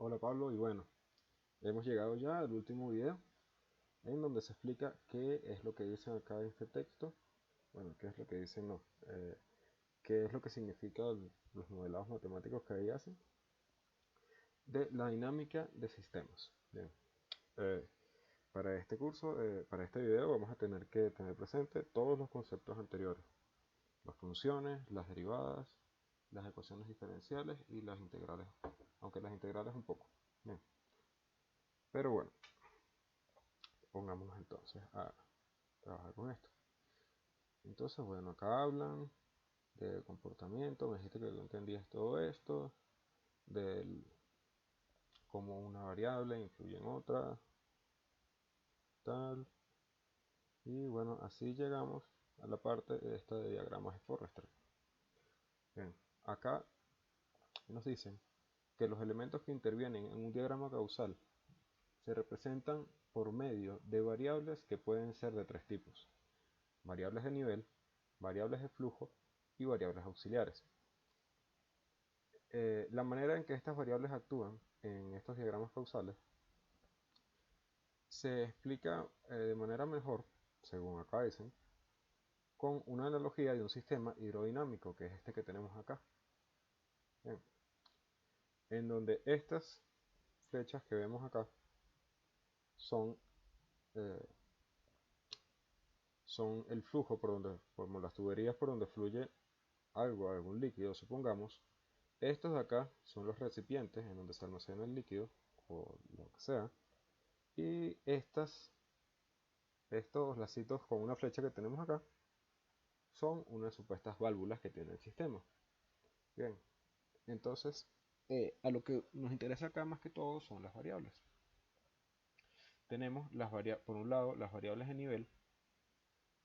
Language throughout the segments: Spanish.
Hola Pablo, y bueno, hemos llegado ya al último video en donde se explica qué es lo que dicen acá en este texto. Bueno, qué es lo que dicen, no, qué es lo que significa los modelados matemáticos que ahí hacen de la dinámica de sistemas. Bien, eh, para este curso, para este video vamos a tener que tener presente todos los conceptos anteriores: las funciones, las derivadas, las ecuaciones diferenciales y las integrales, aunque las integrales un poco. Bien, pero bueno, pongámonos entonces a trabajar con esto. Entonces, bueno, acá hablan de comportamiento. Me dijiste que tú entendías todo esto, de cómo una variable influye en otra, tal. Y bueno, así llegamos a la parte de esta de diagramas de Forrester. Bien, acá nos dicen que los elementos que intervienen en un diagrama causal se representan por medio de variables que pueden ser de tres tipos: variables de nivel, variables de flujo y variables auxiliares. La manera en que estas variables actúan en estos diagramas causales se explica de manera mejor, según acá dicen, con una analogía de un sistema hidrodinámico, que es este que tenemos acá. Bien, en donde estas flechas que vemos acá son, eh, son el flujo por donde, como las tuberías por donde fluye algo, algún líquido, supongamos. Estos de acá son los recipientes en donde se almacena el líquido o lo que sea. Y estos lacitos con una flecha que tenemos acá son unas supuestas válvulas que tiene el sistema. Bien, entonces a lo que nos interesa acá más que todo son las variables. Tenemos por un lado las variables de nivel,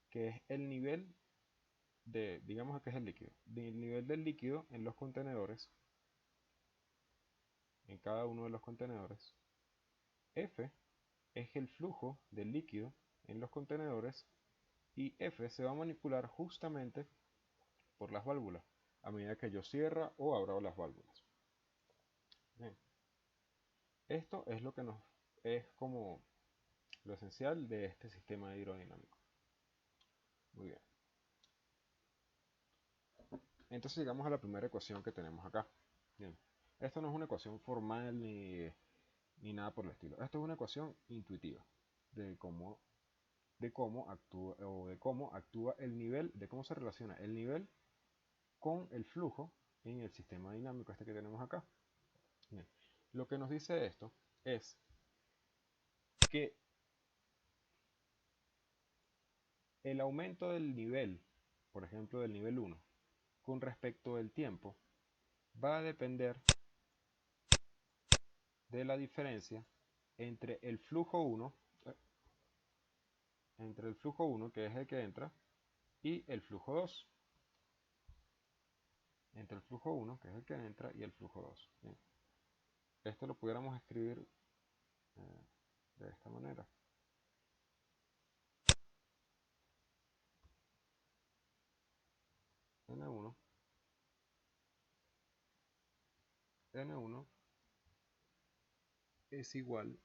que es el nivel de, digamos que es el líquido, del nivel del líquido en los contenedores, en cada uno de los contenedores. F es el flujo del líquido en los contenedores, y F se va a manipular justamente por las válvulas a medida que yo cierra o abra las válvulas. Bien. Esto es lo que nos es como lo esencial de este sistema hidrodinámico. Muy bien. Entonces llegamos a la primera ecuación que tenemos acá. Bien. Esto no es una ecuación formal ni nada por el estilo. Esto es una ecuación intuitiva de cómo actúa el nivel, de cómo se relaciona el nivel con el flujo en el sistema dinámico este que tenemos acá. Bien. Lo que nos dice esto es que el aumento del nivel, por ejemplo del nivel 1, con respecto del tiempo, va a depender de la diferencia entre el flujo 1, que es el que entra, y el flujo 2. Entre el flujo 1, que es el que entra, y el flujo 2. Bien. Esto lo pudiéramos escribir eh, de esta manera. N1, N1 es igual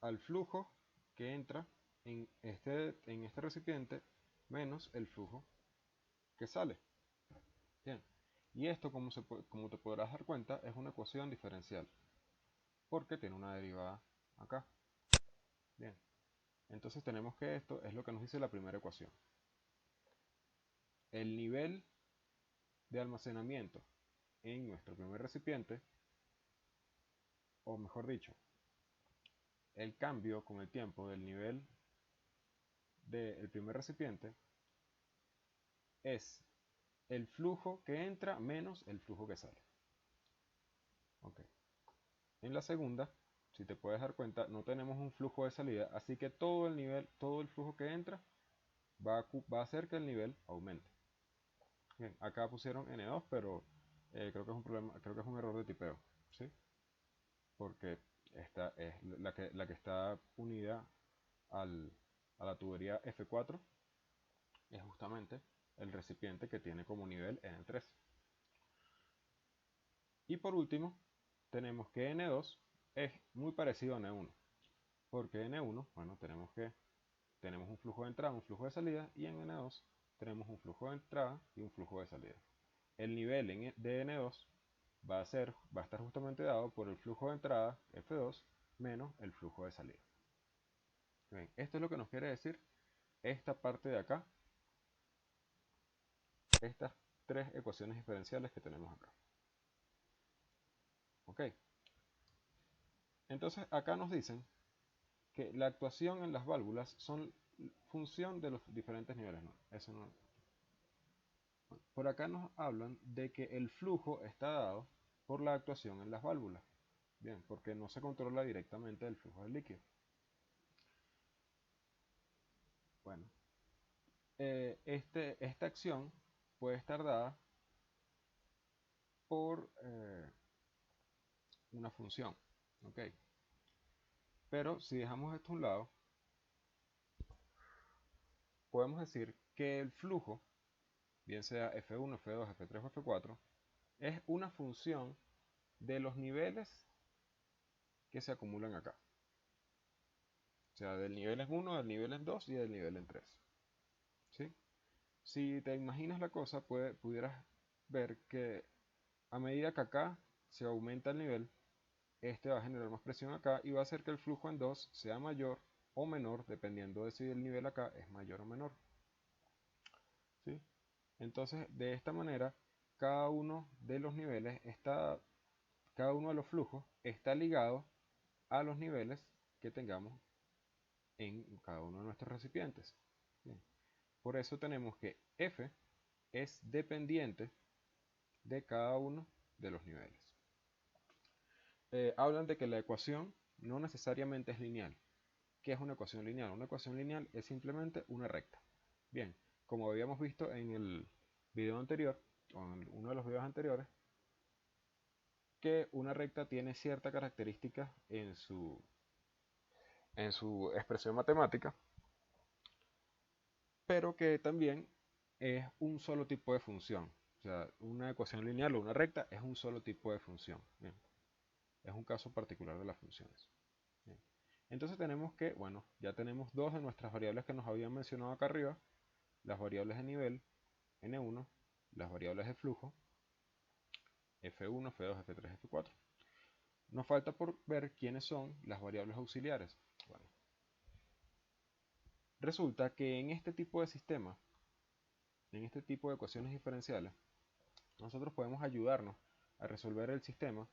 al flujo que entra en este recipiente menos el flujo que sale. Bien. Y esto, como te podrás dar cuenta, es una ecuación diferencial, porque tiene una derivada acá. Bien. Entonces tenemos que esto es lo que nos dice la primera ecuación. El nivel de almacenamiento en nuestro primer recipiente, o mejor dicho, el cambio con el tiempo del nivel del primer recipiente, es el flujo que entra menos el flujo que sale. Ok. En la segunda, si te puedes dar cuenta, no tenemos un flujo de salida, así que todo el flujo que entra va a hacer que el nivel aumente. Bien, acá pusieron N2, pero creo que es un problema, creo que es un error de tipeo, ¿sí? Porque esta es la que está unida a la tubería F4, es justamente el recipiente que tiene como nivel N3. Y por último, tenemos que N2 es muy parecido a N1, porque N1, bueno, tenemos un flujo de entrada, un flujo de salida, y en N2 tenemos un flujo de entrada y un flujo de salida. El nivel de N2 va a estar justamente dado por el flujo de entrada, F2, menos el flujo de salida. Bien, esto es lo que nos quiere decir esta parte de acá, estas tres ecuaciones diferenciales que tenemos acá. Ok, entonces acá nos dicen que la actuación en las válvulas son función de los diferentes niveles. No, eso no. Por acá nos hablan de que el flujo está dado por la actuación en las válvulas. Bien, porque no se controla directamente el flujo del líquido. Bueno, esta acción puede estar dada por una función. ¿Ok? Pero si dejamos esto a un lado, podemos decir que el flujo, bien sea F1, F2, F3 o F4, es una función de los niveles que se acumulan acá. O sea, del nivel en 1, del nivel en 2 y del nivel en 3. ¿Sí? Si te imaginas la cosa, pudieras ver que a medida que acá se aumenta el nivel, este va a generar más presión acá y va a hacer que el flujo en 2 sea mayor o menor, dependiendo de si el nivel acá es mayor o menor. ¿Sí? Entonces, de esta manera, cada uno de los niveles cada uno de los flujos está ligado a los niveles que tengamos en cada uno de nuestros recipientes. Bien. Por eso tenemos que F es dependiente de cada uno de los niveles. Hablan de que la ecuación no necesariamente es lineal. ¿Qué es una ecuación lineal? Una ecuación lineal es simplemente una recta. Bien, como habíamos visto en el video anterior, o en uno de los videos anteriores, que una recta tiene cierta característica en su expresión matemática, pero que también es un solo tipo de función. O sea, una ecuación lineal o una recta es un solo tipo de función. Bien. Es un caso particular de las funciones. Bien. Entonces tenemos que, bueno, ya tenemos dos de nuestras variables que nos habían mencionado acá arriba, las variables de nivel, N1, las variables de flujo, F1, F2, F3, F4. Nos falta por ver quiénes son las variables auxiliares. Bueno, resulta que en este tipo de sistema, en este tipo de ecuaciones diferenciales, nosotros podemos ayudarnos a resolver el sistema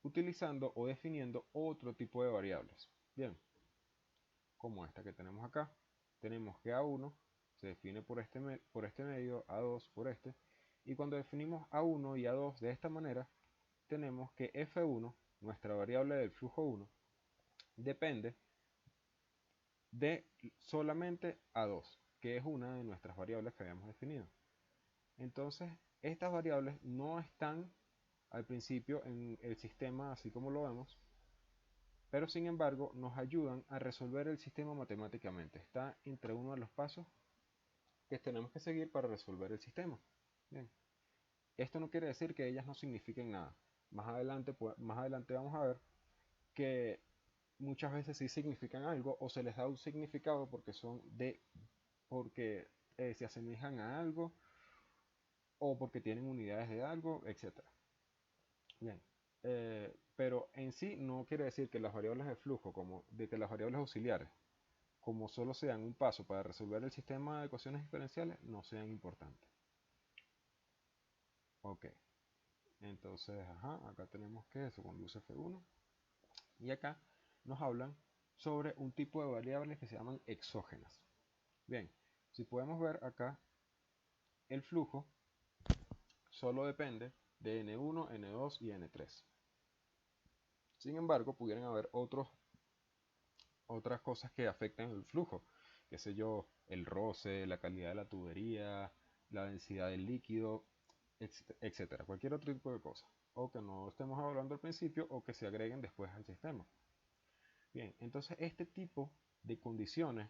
utilizando o definiendo otro tipo de variables. Bien, como esta que tenemos acá. Tenemos que A1 se define por este medio, A2 por este, y cuando definimos A1 y A2 de esta manera, tenemos que F1, nuestra variable del flujo 1, depende de solamente A2, que es una de nuestras variables que habíamos definido. Entonces, estas variables no están al principio en el sistema así como lo vemos, pero sin embargo nos ayudan a resolver el sistema matemáticamente. Está entre uno de los pasos que tenemos que seguir para resolver el sistema. Bien. Esto no quiere decir que ellas no signifiquen nada. Más adelante vamos a ver que muchas veces sí significan algo o se les da un significado porque se asemejan a algo o porque tienen unidades de algo, etc. Bien. Pero en sí no quiere decir que las variables de flujo, que las variables auxiliares, como solo sean un paso para resolver el sistema de ecuaciones diferenciales, no sean importantes. Ok, entonces, acá tenemos que eso conduce F1 y acá nos hablan sobre un tipo de variables que se llaman exógenas. Bien, si podemos ver acá, el flujo solo depende de N1, N2 y N3. Sin embargo, pudieran haber otras cosas que afectan el flujo, qué sé yo, el roce, la calidad de la tubería, la densidad del líquido, etcétera, cualquier otro tipo de cosas, o que no estemos hablando al principio o que se agreguen después al sistema. Bien, entonces este tipo de condiciones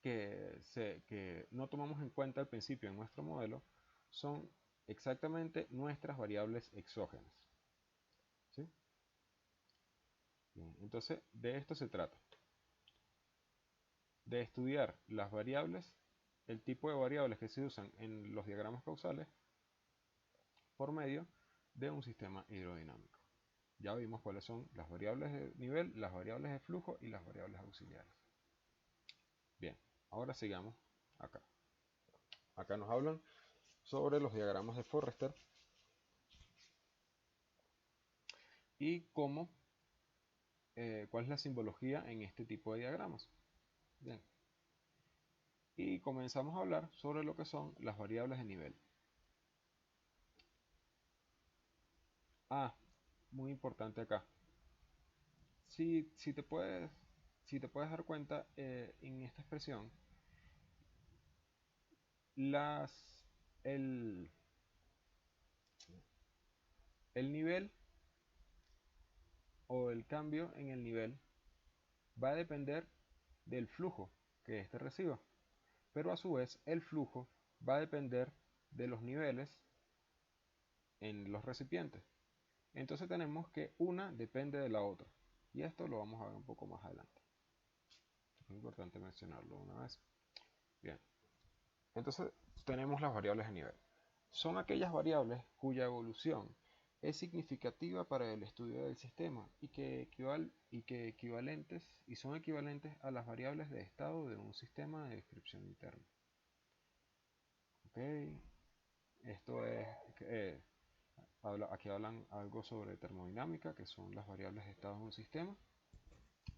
que no tomamos en cuenta al principio en nuestro modelo son exactamente nuestras variables exógenas. ¿Sí? Bien, entonces, de esto se trata. De estudiar las variables, el tipo de variables que se usan en los diagramas causales por medio de un sistema hidrodinámico. Ya vimos cuáles son las variables de nivel, las variables de flujo y las variables auxiliares. Bien, ahora sigamos acá. Acá nos hablan sobre los diagramas de Forrester y cuál es la simbología en este tipo de diagramas. Bien. Y comenzamos a hablar sobre lo que son las variables de nivel. Muy importante acá. Si te puedes dar cuenta en esta expresión, las, el, el nivel o el cambio en el nivel va a depender del flujo que éste reciba, pero a su vez el flujo va a depender de los niveles en los recipientes. Entonces tenemos que una depende de la otra, y esto lo vamos a ver un poco más adelante. Es importante mencionarlo una vez. Bien, entonces tenemos las variables de nivel. Son aquellas variables cuya evolución es significativa para el estudio del sistema y son equivalentes a las variables de estado de un sistema de descripción interna. Okay. Esto es, aquí hablan algo sobre termodinámica, que son las variables de estado de un sistema.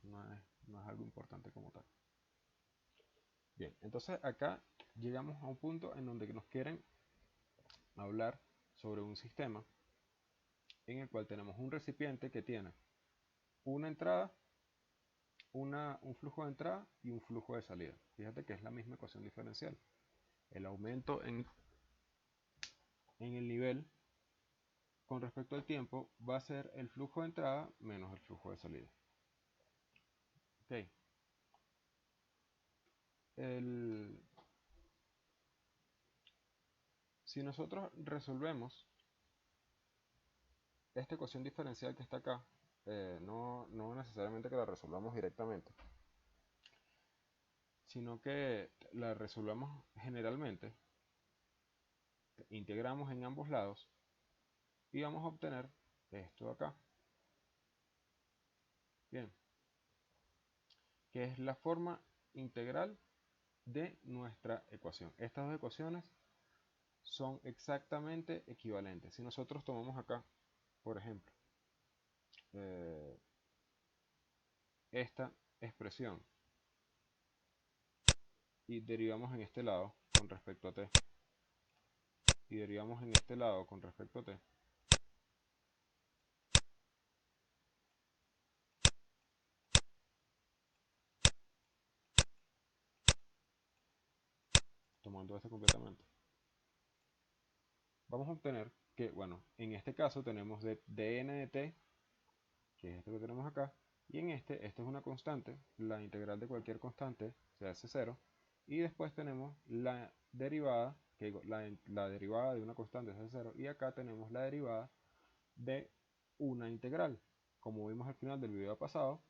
No es algo importante como tal. Bien, entonces acá llegamos a un punto en donde nos quieren hablar sobre un sistema en el cual tenemos un recipiente que tiene una entrada, un flujo de entrada y un flujo de salida. Fíjate que es la misma ecuación diferencial. El aumento en el nivel con respecto al tiempo va a ser el flujo de entrada menos el flujo de salida. Okay. Si nosotros resolvemos esta ecuación diferencial que está acá, no necesariamente que la resolvamos directamente, sino que la resolvamos generalmente, integramos en ambos lados y vamos a obtener esto de acá. Bien, que es la forma integral de nuestra ecuación. Estas dos ecuaciones son exactamente equivalentes. Si nosotros tomamos acá, por ejemplo, esta expresión y derivamos en este lado con respecto a t, y derivamos en este lado con respecto a t, tomando esto completamente, vamos a obtener que, bueno, en este caso tenemos dn de t, que es esto que tenemos acá, y en esto es una constante, la integral de cualquier constante se hace 0, y después tenemos la derivada, que la derivada de una constante es 0, y acá tenemos la derivada de una integral. Como vimos al final del video pasado,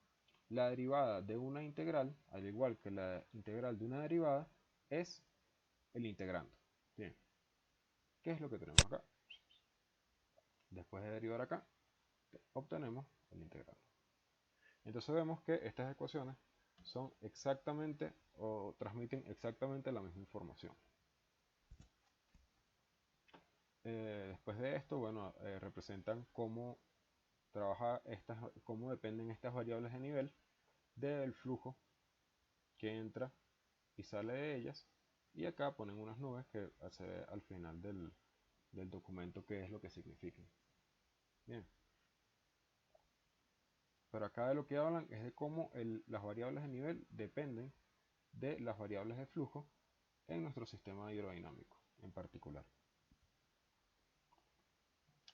la derivada de una integral, al igual que la integral de una derivada, es el integrando. Bien, ¿qué es lo que tenemos acá? Después de derivar acá, obtenemos el integrando. Entonces vemos que estas ecuaciones son exactamente o transmiten exactamente la misma información. Después de esto, bueno, representan cómo cómo dependen estas variables de nivel del flujo que entra y sale de ellas, y acá ponen unas nubes que se ve al final del documento qué es lo que significan. Bien, pero acá de lo que hablan es de cómo las variables de nivel dependen de las variables de flujo en nuestro sistema hidrodinámico en particular.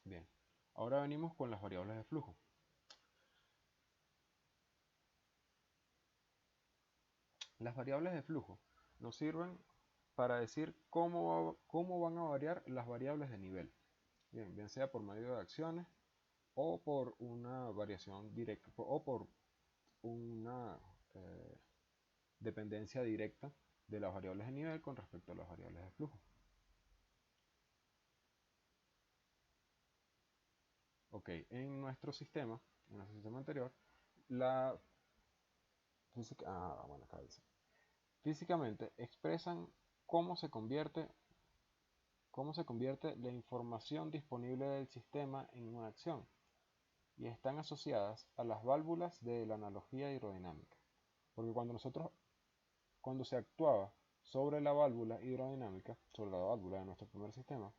Bien, ahora venimos con las variables de flujo. Las variables de flujo nos sirven para decir cómo van a variar las variables de nivel. Bien sea por medio de acciones o por una variación directa o por una dependencia directa de las variables de nivel con respecto a las variables de flujo. Ok, en nuestro sistema anterior, la física, bueno, acá dice, físicamente expresan cómo se convierte la información disponible del sistema en una acción y están asociadas a las válvulas de la analogía hidrodinámica. Porque cuando se actuaba sobre la válvula hidrodinámica, sobre la válvula de nuestro primer sistema,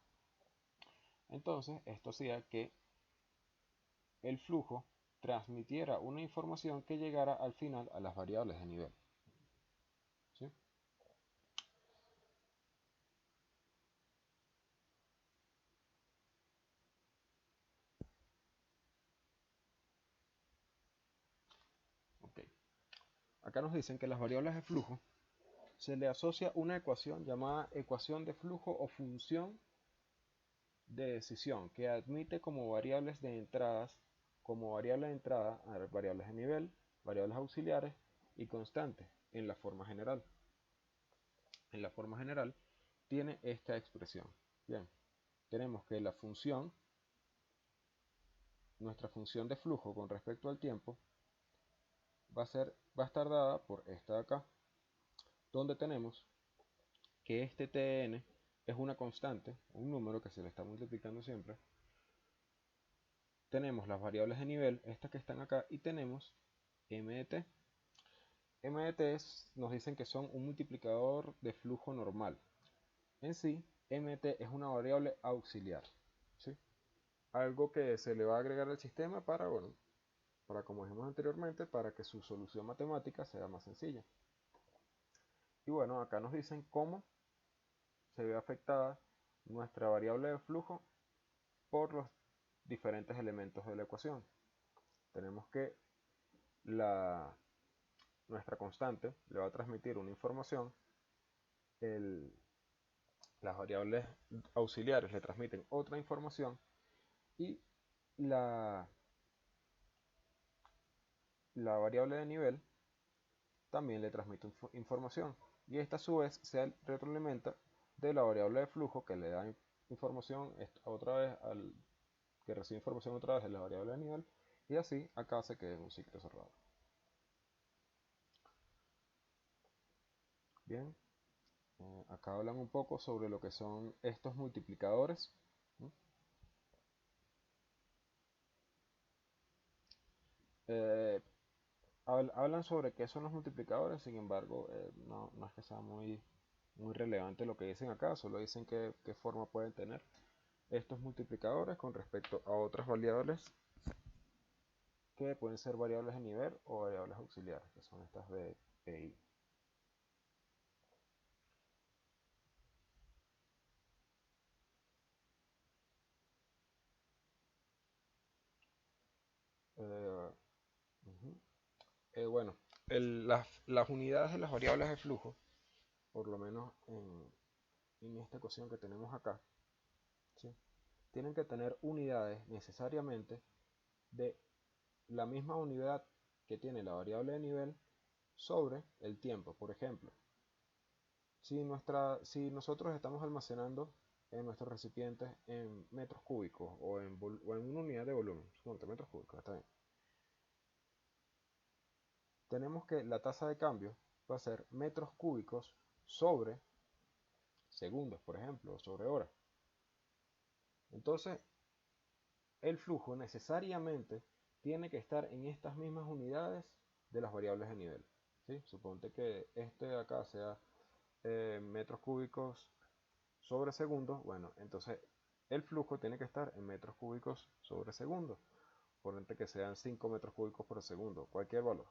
entonces esto hacía que el flujo transmitiera una información que llegara al final a las variables de nivel. ¿Sí? Okay. Acá nos dicen que las variables de flujo se le asocia una ecuación llamada ecuación de flujo o función de decisión que admite como variables de entradas, como variable de entrada a variables de nivel, variables auxiliares y constantes en la forma general. En la forma general tiene esta expresión. Bien, tenemos que la función, nuestra función de flujo con respecto al tiempo, va a estar dada por esta de acá, donde tenemos que este Tn es una constante, un número que se le está multiplicando siempre. Tenemos las variables de nivel, estas que están acá, y tenemos m de t. M de t nos dicen que son un multiplicador de flujo normal. En sí, m de t es una variable auxiliar, ¿sí? Algo que se le va a agregar al sistema para, bueno, para como dijimos anteriormente, para que su solución matemática sea más sencilla. Y bueno, acá nos dicen cómo se ve afectada nuestra variable de flujo por los diferentes elementos de la ecuación. Tenemos que nuestra constante le va a transmitir una información, las variables auxiliares le transmiten otra información y la, la variable de nivel también le transmite información y esta a su vez se retroalimenta de la variable de flujo que le da información otra vez que recibe información otra vez de la variable de nivel y así acá se queda en un ciclo cerrado. Bien, acá hablan un poco sobre lo que son estos multiplicadores. Eh, hablan sobre qué son los multiplicadores, sin embargo, no es que sea muy relevante lo que dicen acá, solo dicen qué forma pueden tener estos multiplicadores con respecto a otras variables que pueden ser variables de nivel o variables auxiliares, que son estas de PI. Eh, bueno, las unidades de las variables de flujo, por lo menos en esta ecuación que tenemos acá, ¿sí? Tienen que tener unidades necesariamente de la misma unidad que tiene la variable de nivel sobre el tiempo. Por ejemplo, si nosotros estamos almacenando en nuestros recipientes en metros cúbicos o en una unidad de volumen, suponte metros cúbicos, está bien. Tenemos que la tasa de cambio va a ser metros cúbicos sobre segundos, por ejemplo, o sobre horas. Entonces, el flujo necesariamente tiene que estar en estas mismas unidades de las variables de nivel. ¿Sí? Suponte que este de acá sea metros cúbicos sobre segundos, bueno, entonces el flujo tiene que estar en metros cúbicos sobre segundos, por ejemplo que sean 5 metros cúbicos por segundo, cualquier valor.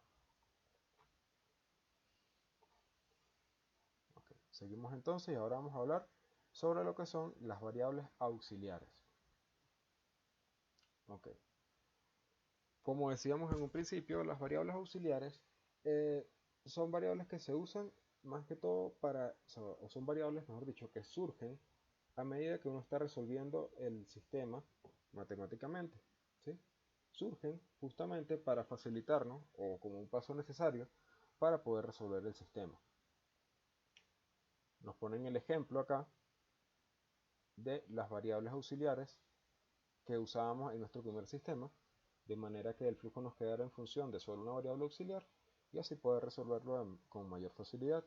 Okay. Seguimos entonces y ahora vamos a hablar sobre lo que son las variables auxiliares. Okay. Como decíamos en un principio, las variables auxiliares son variables que se usan más que todo o son variables, mejor dicho, que surgen a medida que uno está resolviendo el sistema matemáticamente, ¿sí? Surgen justamente para facilitarnos o como un paso necesario para poder resolver el sistema. Nos ponen el ejemplo acá de las variables auxiliares que usábamos en nuestro primer sistema, de manera que el flujo nos quedara en función de solo una variable auxiliar y así poder resolverlo con mayor facilidad.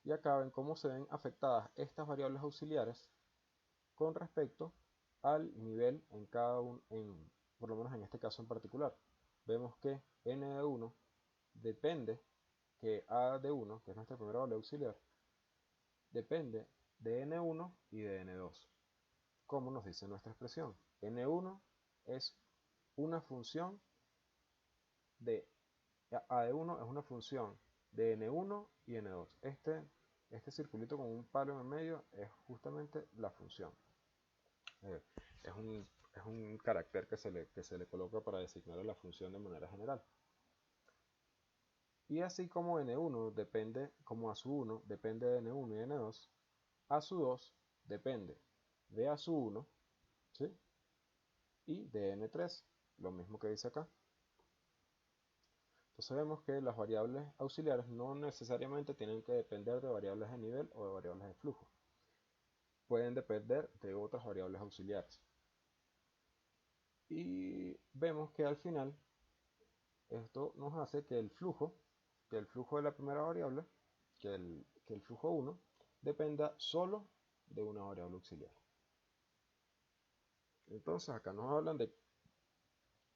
Y acá ven cómo se ven afectadas estas variables auxiliares con respecto al nivel en cada uno, por lo menos en este caso en particular. Vemos que n de 1 depende, que a de 1, que es nuestra primera variable auxiliar, depende de n1 y de n2. Como nos dice nuestra expresión, n1 es una función de a de 1 es una función de n1 y n2. Este circulito con un palo en el medio es justamente la función. Eh, es un carácter que se le coloca para designar a la función de manera general. Y así como n1 depende, como a su 1 depende de n1 y n2, a su 2 depende de a su 1, ¿sí? Y de n3, lo mismo que dice acá. Entonces vemos que las variables auxiliares no necesariamente tienen que depender de variables de nivel o de variables de flujo. Pueden depender de otras variables auxiliares. Y vemos que al final esto nos hace que el flujo de la primera variable, que el flujo 1, dependa solo de una variable auxiliar. Entonces acá nos hablan de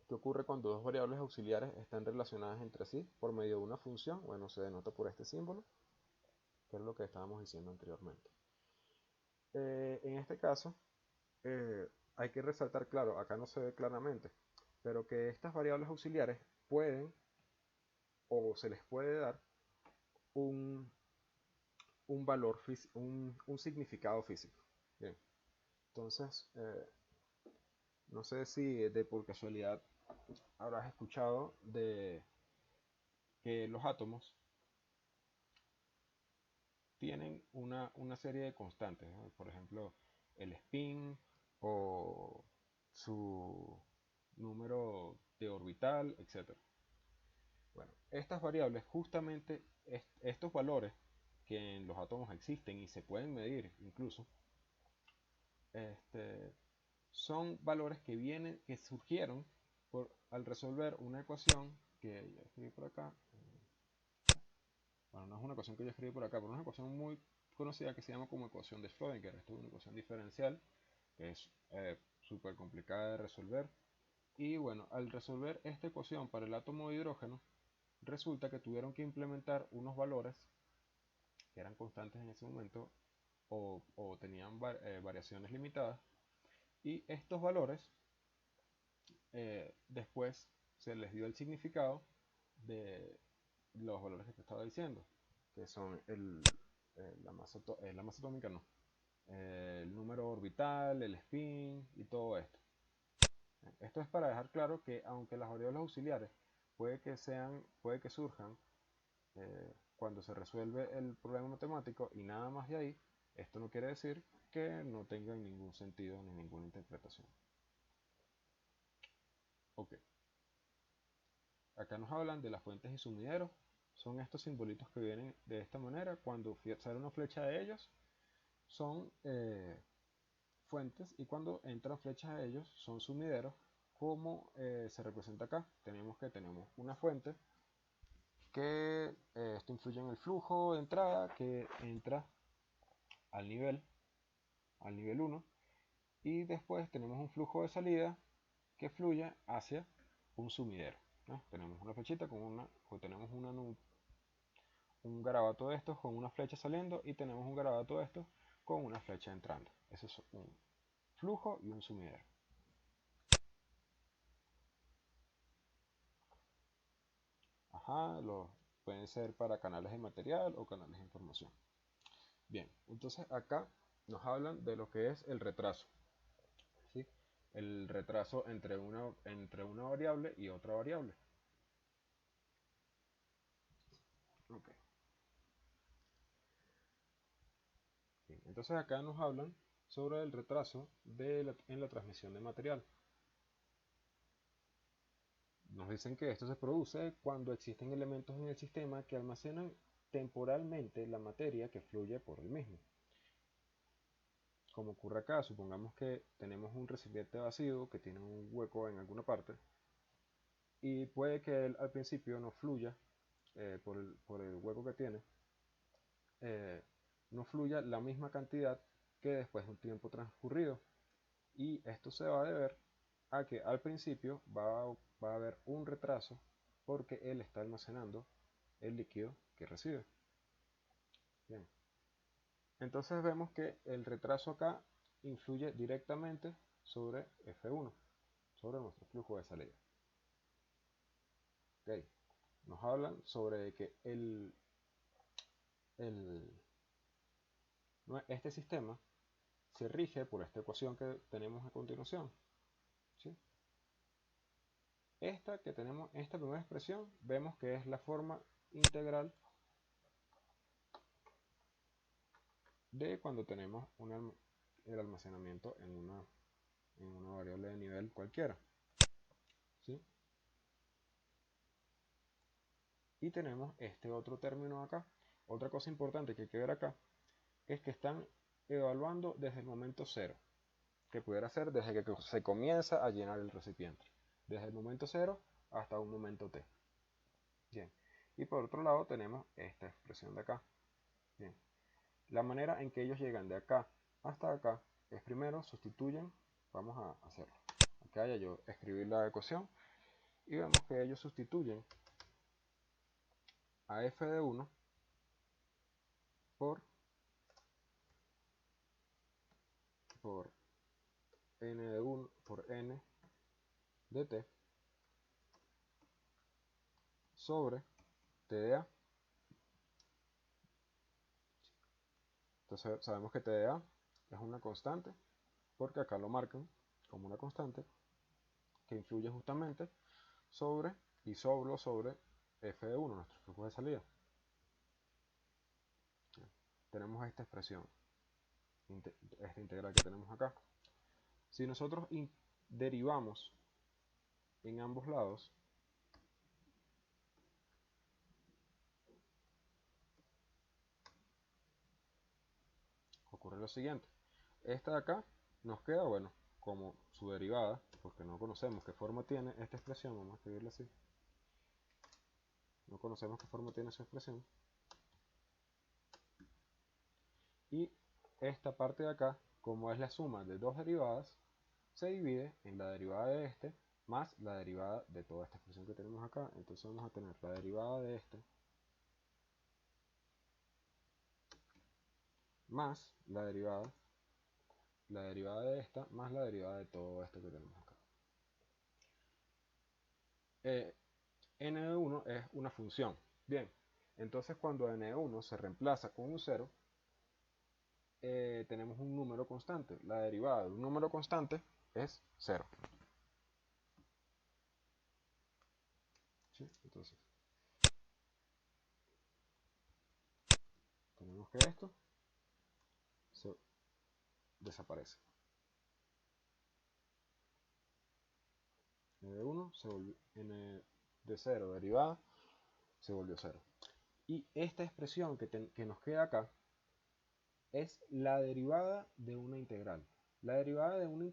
qué ocurre cuando dos variables auxiliares están relacionadas entre sí por medio de una función. Bueno, se denota por este símbolo, que es lo que estábamos diciendo anteriormente. En este caso, hay que resaltar, claro, acá no se ve claramente, pero que estas variables auxiliares pueden o se les puede dar un, un valor, un significado físico. Bien, entonces, no sé si de por casualidad habrás escuchado de que los átomos tienen una serie de constantes, ¿no? Por ejemplo, el spin o su número de orbital, etc. Bueno, estas variables, justamente estos valores que en los átomos existen y se pueden medir incluso, este, son valores que surgieron al resolver una ecuación que yo escribí por acá. Bueno, no es una ecuación que yo escribí por acá, pero es una ecuación muy conocida que se llama como ecuación de Schrödinger. Esto es una ecuación diferencial que es súper complicada de resolver. Y bueno, al resolver esta ecuación para el átomo de hidrógeno, resulta que tuvieron que implementar unos valores que eran constantes en ese momento o tenían variaciones limitadas. Y estos valores después se les dio el significado de los valores que te estaba diciendo, que son la masa atómica, no, el número orbital, el spin y todo esto. Esto es para dejar claro que aunque las variables auxiliares puede que surjan cuando se resuelve el problema matemático y nada más de ahí, esto no quiere decir que no tengan ningún sentido ni ninguna interpretación. Ok, acá nos hablan de las fuentes y sumideros. Son estos simbolitos que vienen de esta manera. Cuando sale una flecha de ellos, son fuentes, y cuando entran flechas a ellos, son sumideros, como se representa acá. Tenemos una fuente que esto influye en el flujo de entrada que entra al nivel 1, y después tenemos un flujo de salida que fluye hacia un sumidero, ¿no? Tenemos una flechita o tenemos un garabato de estos con una flecha saliendo, y tenemos un garabato de estos con una flecha entrando. Ese es un flujo y un sumidero. Ajá, pueden ser para canales de material o canales de información. Bien, entonces acá nos hablan de lo que es el retraso, ¿sí? El retraso entre una variable y otra variable. Okay. Entonces acá nos hablan sobre el retraso en la transmisión de material. Nos dicen que esto se produce cuando existen elementos en el sistema que almacenan temporalmente la materia que fluye por el mismo. Como ocurre acá, supongamos que tenemos un recipiente vacío que tiene un hueco en alguna parte y puede que él al principio no fluya por el hueco que tiene, no fluya la misma cantidad que después de un tiempo transcurrido. Y esto se va a deber a que al principio va a haber un retraso porque él está almacenando el líquido que recibe. Bien. Entonces vemos que el retraso acá influye directamente sobre F1, sobre nuestro flujo de salida. Okay. Nos hablan sobre que este sistema se rige por esta ecuación que tenemos a continuación. ¿Sí? Esta primera expresión, vemos que es la forma integral de cuando tenemos el almacenamiento en una variable de nivel cualquiera. ¿Sí? Y tenemos este otro término acá. Otra cosa importante que hay que ver acá es que están evaluando desde el momento cero, que pudiera ser desde que se comienza a llenar el recipiente, desde el momento cero hasta un momento t. Bien. Y por otro lado tenemos esta expresión de acá. Bien. La manera en que ellos llegan de acá hasta acá es primero sustituyen, vamos a hacerlo. Acá ya yo escribí la ecuación y vemos que ellos sustituyen a f de 1 por n de 1 por n de t sobre t de a. Entonces sabemos que t de a es una constante porque acá lo marcan como una constante que influye justamente sobre sobre f de 1, nuestro flujo de salida. Tenemos esta expresión, esta integral que tenemos acá. Si nosotros derivamos en ambos lados, ocurre lo siguiente. Esta de acá nos queda, bueno, como su derivada, porque no conocemos qué forma tiene esta expresión, vamos a escribirla así. No conocemos qué forma tiene su expresión. Y esta parte de acá, como es la suma de dos derivadas, se divide en la derivada de este más la derivada de toda esta expresión que tenemos acá. Entonces vamos a tener la derivada de este más la derivada de esta más la derivada de todo esto que tenemos acá. N de 1 es una función. Bien, entonces cuando N de 1 se reemplaza con un 0, tenemos un número constante. La derivada de un número constante es 0. ¿Sí? Entonces, tenemos que esto se desaparece. N de 1 se volvió, N de 0 derivada se volvió 0. Y esta expresión que nos queda acá es la derivada de una integral. La derivada de una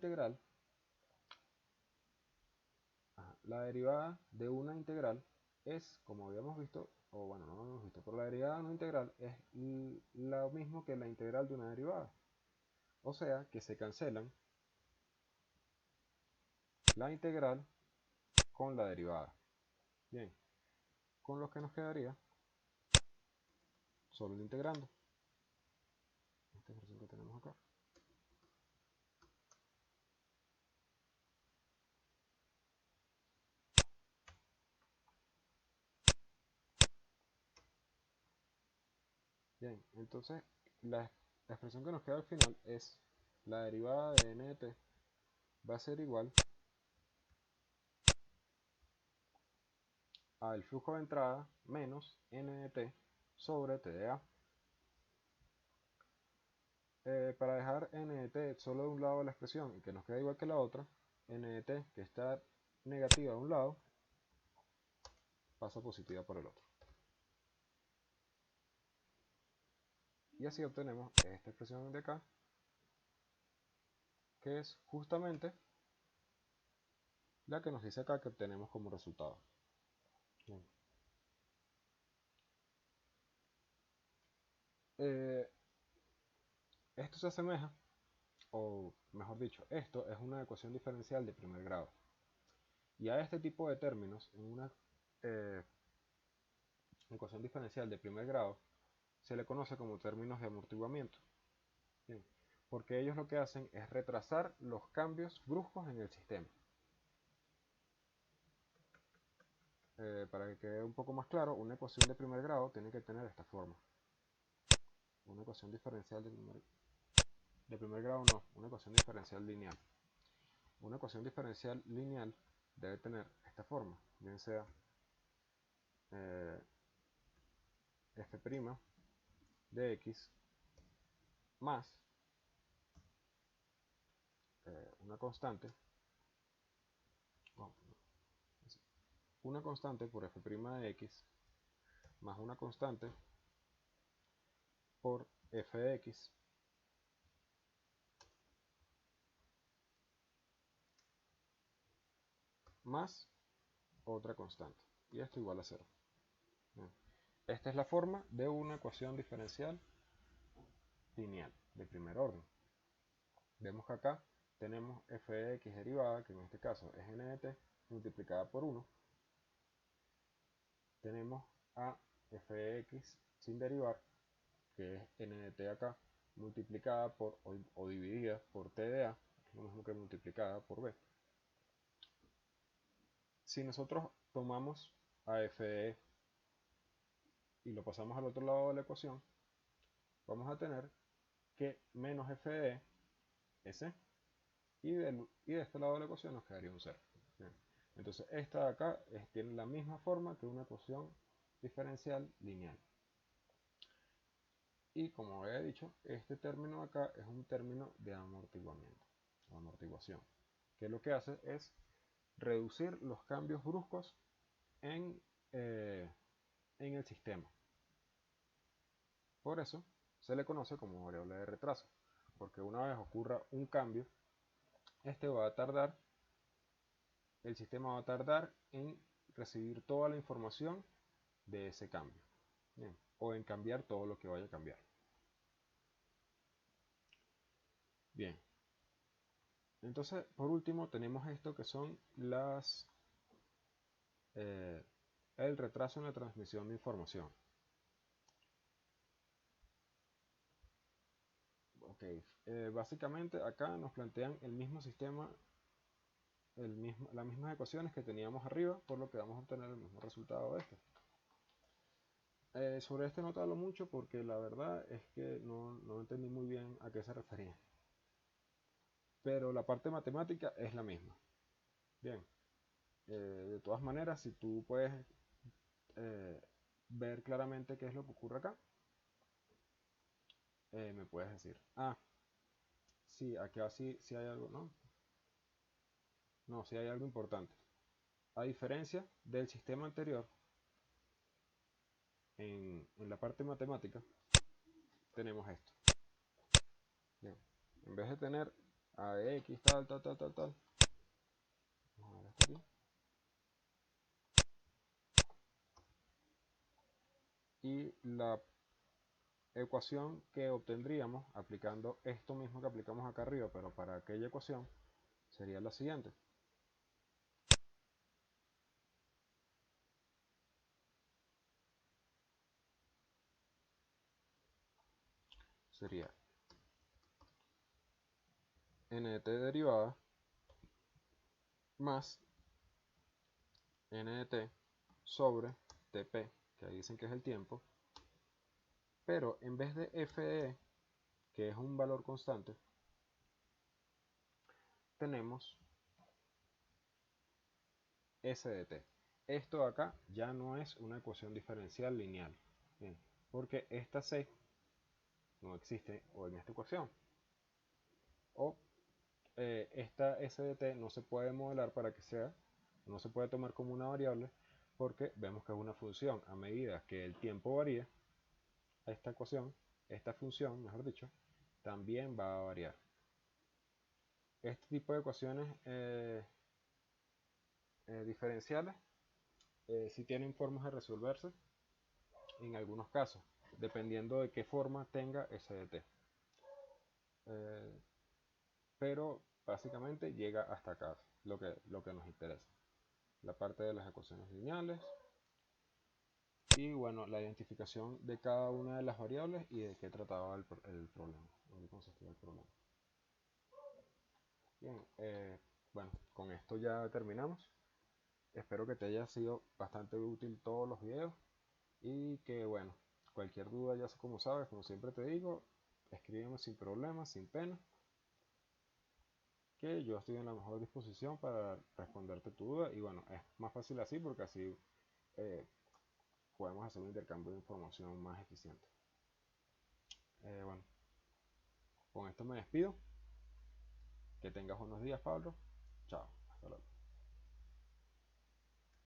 integral, es, como habíamos visto, o bueno, no lo hemos visto, pero la derivada de una integral es lo mismo que la integral de una derivada. O sea que se cancelan la integral con la derivada. Bien, con lo que nos quedaría solo el integrando. Esta expresión que tenemos acá. Bien, entonces la expresión que nos queda al final es la derivada de n de t va a ser igual al flujo de entrada menos n de t sobre t de a. Para dejar NDT solo de un lado de la expresión y que nos quede igual que la otra, NDT que está negativa de un lado pasa positiva por el otro. Y así obtenemos esta expresión de acá, que es justamente la que nos dice acá que obtenemos como resultado. Bien. Esto se asemeja, o mejor dicho, esto es una ecuación diferencial de primer grado. Y a este tipo de términos, en una ecuación diferencial de primer grado, se le conoce como términos de amortiguamiento. Bien, porque ellos lo que hacen es retrasar los cambios bruscos en el sistema. Para que quede un poco más claro, una ecuación de primer grado tiene que tener esta forma. Una ecuación diferencial de primer grado no, una ecuación diferencial lineal. Una ecuación diferencial lineal debe tener esta forma, bien sea f' de x más una constante, no, una constante por f' de x más una constante por f de x más otra constante. Y esto igual a 0. Bien. Esta es la forma de una ecuación diferencial lineal de primer orden. Vemos que acá tenemos f de x derivada, que en este caso es n de t, multiplicada por 1. Tenemos a f de x sin derivar, que es n de t acá, multiplicada por o dividida por t de a, lo mismo que multiplicada por b. Si nosotros tomamos a f de e y lo pasamos al otro lado de la ecuación, vamos a tener que menos f de e es c, y de este lado de la ecuación nos quedaría un 0. Bien. Entonces esta de acá tiene la misma forma que una ecuación diferencial lineal. Y como había dicho, este término de acá es un término de amortiguamiento o amortiguación, que lo que hace es reducir los cambios bruscos en, en el sistema. Por eso se le conoce como variable de retraso, porque una vez ocurra un cambio, este va a tardar, el sistema va a tardar en recibir toda la información de ese cambio. Bien, o en cambiar todo lo que vaya a cambiar. Bien, entonces por último tenemos esto que son el retraso en la transmisión de información. Ok, básicamente acá nos plantean el mismo sistema, las mismas ecuaciones que teníamos arriba, por lo que vamos a obtener el mismo resultado de este. Sobre este no te hablo mucho porque la verdad es que no entendí muy bien a qué se refería. Pero la parte matemática es la misma. Bien, de todas maneras, si tú puedes eh, ver claramente qué es lo que ocurre acá, me puedes decir, ah, sí, acá sí hay algo, ¿no? No, sí hay algo importante. A diferencia del sistema anterior, en la parte matemática, tenemos esto. Bien, en vez de tener a de x tal, vamos a ver esto aquí. Y la ecuación que obtendríamos aplicando esto mismo que aplicamos acá arriba, pero para aquella ecuación, sería la siguiente. Sería n de t derivada más n de t sobre tp, que ahí dicen que es el tiempo, pero en vez de f de e, que es un valor constante, tenemos s de t. Esto de acá ya no es una ecuación diferencial lineal, bien, porque esta c no existe o en esta ecuación. O esta SDT no se puede modelar para que sea, no se puede tomar como una variable porque vemos que es una función. A medida que el tiempo varía, esta ecuación, esta función, mejor dicho, también va a variar. Este tipo de ecuaciones diferenciales sí tienen formas de resolverse en algunos casos, dependiendo de qué forma tenga SDT. Pero básicamente llega hasta acá, lo que nos interesa. La parte de las ecuaciones lineales y bueno, la identificación de cada una de las variables y de qué trataba el problema, o qué consistía el problema. Bien, bueno, con esto ya terminamos. Espero que te haya sido bastante útil todos los videos y que bueno, cualquier duda ya como sabes, como siempre te digo, escríbeme sin problemas, sin pena, que yo estoy en la mejor disposición para responderte tu duda y bueno, es más fácil así porque así eh, podemos hacer un intercambio de información más eficiente. Bueno, con esto me despido. Que tengas unos días, Pablo. Chao. Hasta luego.